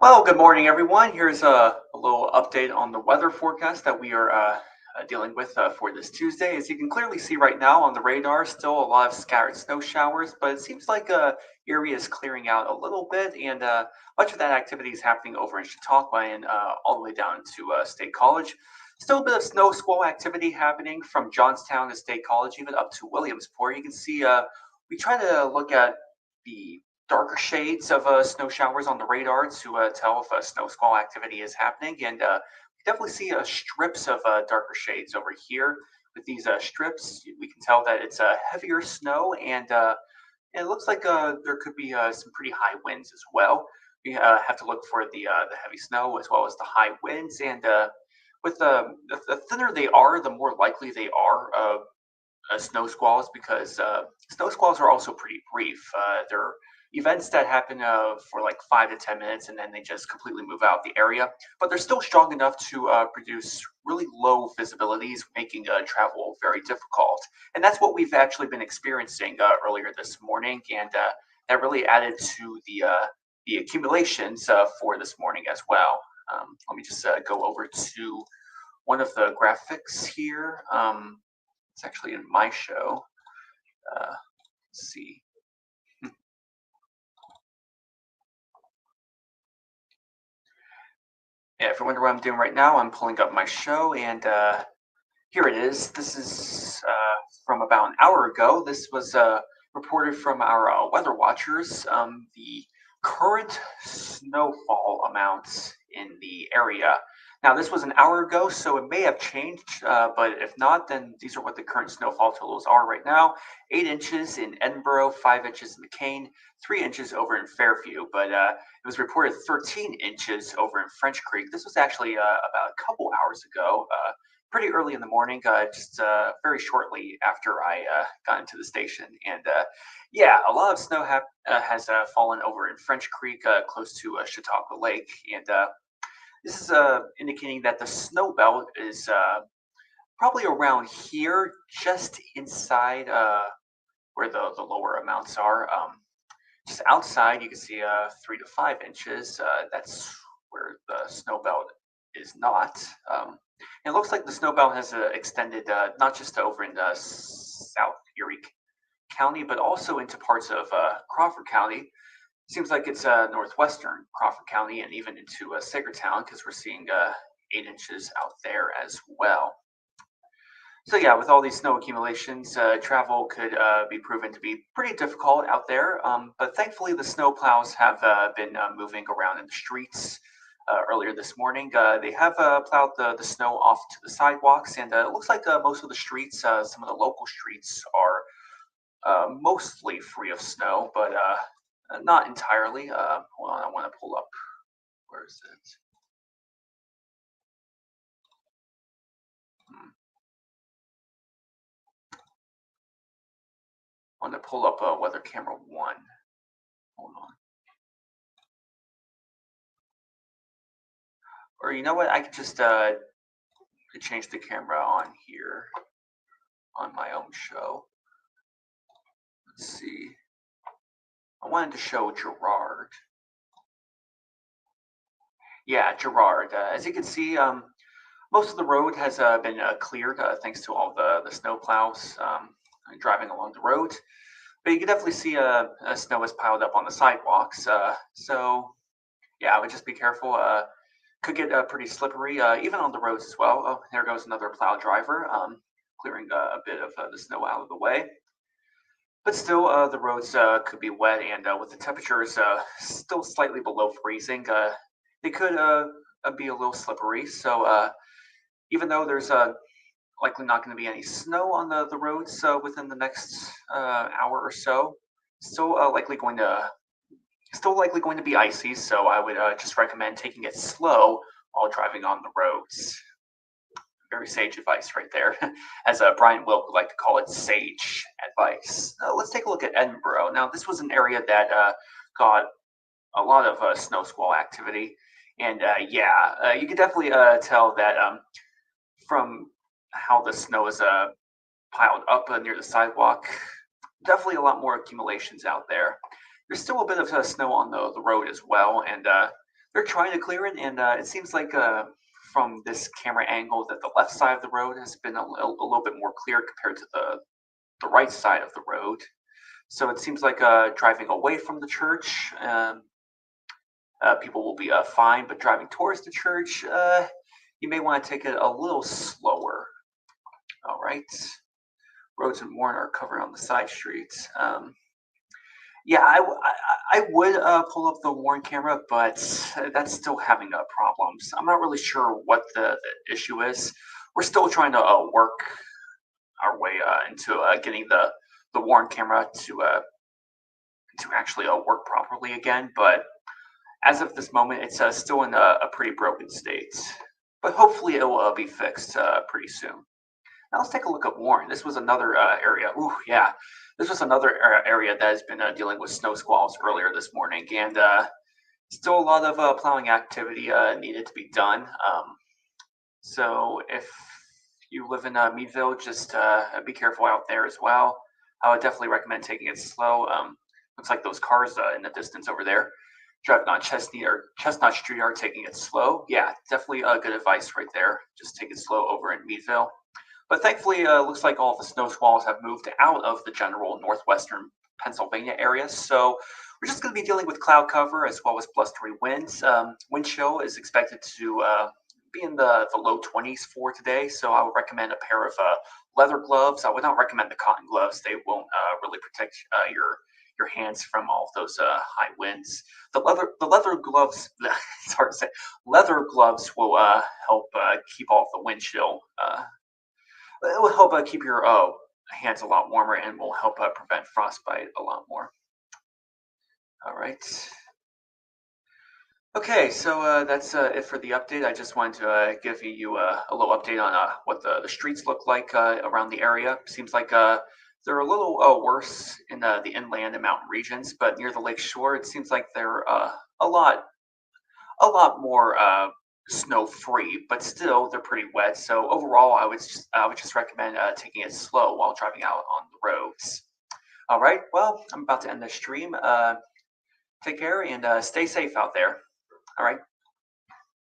Well, good morning, everyone. Here's a little update on the weather forecast that we are dealing with for this Tuesday. As you can clearly see right now on the radar, still a lot of scattered snow showers, but it seems like Erie is clearing out a little bit, and much of that activity is happening over in Chautauqua and all the way down to State College. Still a bit of snow squall activity happening from Johnstown to State College, even up to Williamsport. You can see we try to look at the darker shades of snow showers on the radar to tell if snow squall activity is happening. And we definitely see strips of darker shades over here. With these strips, we can tell that it's heavier snow, and it looks like there could be some pretty high winds as well. We have to look for the heavy snow as well as the high winds, and with the thinner they are, the more likely they are snow squalls because snow squalls are also pretty brief. They're events that happen for like 5 to 10 minutes and then they just completely move out the area. But they're still strong enough to produce really low visibilities, making travel very difficult. And that's what we've actually been experiencing earlier this morning, and that really added to the accumulations for this morning as well. Let me just go over to one of the graphics here. It's actually in my show. Let's see. Yeah, if you wonder what I'm doing right now, I'm pulling up my show, and here it is. This is from about an hour ago. This was reported from our weather watchers. The current snowfall amounts in the area. Now, this was an hour ago, so it may have changed, but if not, then these are what the current snowfall totals are right now. 8 inches in Edinboro, 5 inches in McCain, 3 inches over in Fairview. But it was reported 13 inches over in French Creek. This was actually about a couple hours ago, pretty early in the morning, just very shortly after I got into the station. And yeah, a lot of snow has fallen over in French Creek, close to Chautauqua Lake. And this is indicating that the snow belt is probably around here, just inside where the lower amounts are. Just outside, you can see 3 to 5 inches. That's where the snow belt is not. It looks like the snow belt has extended not just over in South Erie County, but also into parts of Crawford County. Seems like it's northwestern Crawford County and even into Sagertown because we're seeing 8 inches out there as well. So yeah, with all these snow accumulations, travel could be proven to be pretty difficult out there. But thankfully, the snow plows have been moving around in the streets. Earlier this morning, they have plowed the snow off to the sidewalks, and it looks like most of the streets, some of the local streets, are mostly free of snow, but not entirely. Hold on, I want to pull up. Where is it? Hmm. I want to pull up Weather Camera 1. Hold on. Or you know what? I could just change the camera on here on my own show. Let's see. I wanted to show Gerard. Yeah, Gerard. As you can see, most of the road has been cleared thanks to all the snow plows driving along the road. But you can definitely see snow is piled up on the sidewalks. So yeah, I would just be careful. Could get pretty slippery, even on the roads as well. Oh, there goes another plow driver, clearing a bit of the snow out of the way. But still, the roads could be wet, and with the temperatures still slightly below freezing, they could be a little slippery. So even though there's likely not going to be any snow on the roads within the next hour or so, still likely going to be icy. So I would just recommend taking it slow while driving on the roads. Very sage advice right there, as Brian Wilk would like to call it, sage advice. Let's take a look at Edinboro. Now, this was an area that got a lot of snow squall activity, and yeah, you can definitely tell that from how the snow is piled up near the sidewalk. Definitely a lot more accumulations out there. There's still a bit of snow on the road as well, and they're trying to clear it, and it seems like from this camera angle that the left side of the road has been a little bit more clear compared to the right side of the road. So it seems like driving away from the church, people will be fine, but driving towards the church, you may want to take it a little slower. All right. Roads in Warren are covered on the side streets. Yeah, I would pull up the Warren camera, but that's still having problems. I'm not really sure what the issue is. We're still trying to work our way into getting the Warren camera to actually work properly again. But as of this moment, it's still in a pretty broken state. But hopefully, it will be fixed pretty soon. Now let's take a look at Warren. This was another area. Ooh, yeah, this was another area that has been dealing with snow squalls earlier this morning, and still a lot of plowing activity needed to be done. So if you live in Meadville, just be careful out there as well. I would definitely recommend taking it slow. Looks like those cars in the distance over there driving on Chestnut Street are taking it slow. Yeah, definitely good advice right there. Just take it slow over in Meadville. But thankfully, looks like all of the snow squalls have moved out of the general northwestern Pennsylvania area. So we're just going to be dealing with cloud cover as well as blustery winds. Wind chill is expected to be in the low 20s for today. So I would recommend a pair of leather gloves. I would not recommend the cotton gloves. They won't really protect your hands from all of those high winds. The leather gloves, it's hard to say. Leather gloves will help keep off the wind chill. It will help keep your hands a lot warmer and will help prevent frostbite a lot more. All right. Okay, so that's it for the update. I just wanted to give you a little update on what the streets look like around the area. Seems like they're a little worse in the inland and mountain regions, but near the lake shore, it seems like they're a lot more snow free, but still they're pretty wet. So overall, I would just recommend taking it slow while driving out on the roads. All right, well, I'm about to end the stream. Take care and stay safe out there. All right.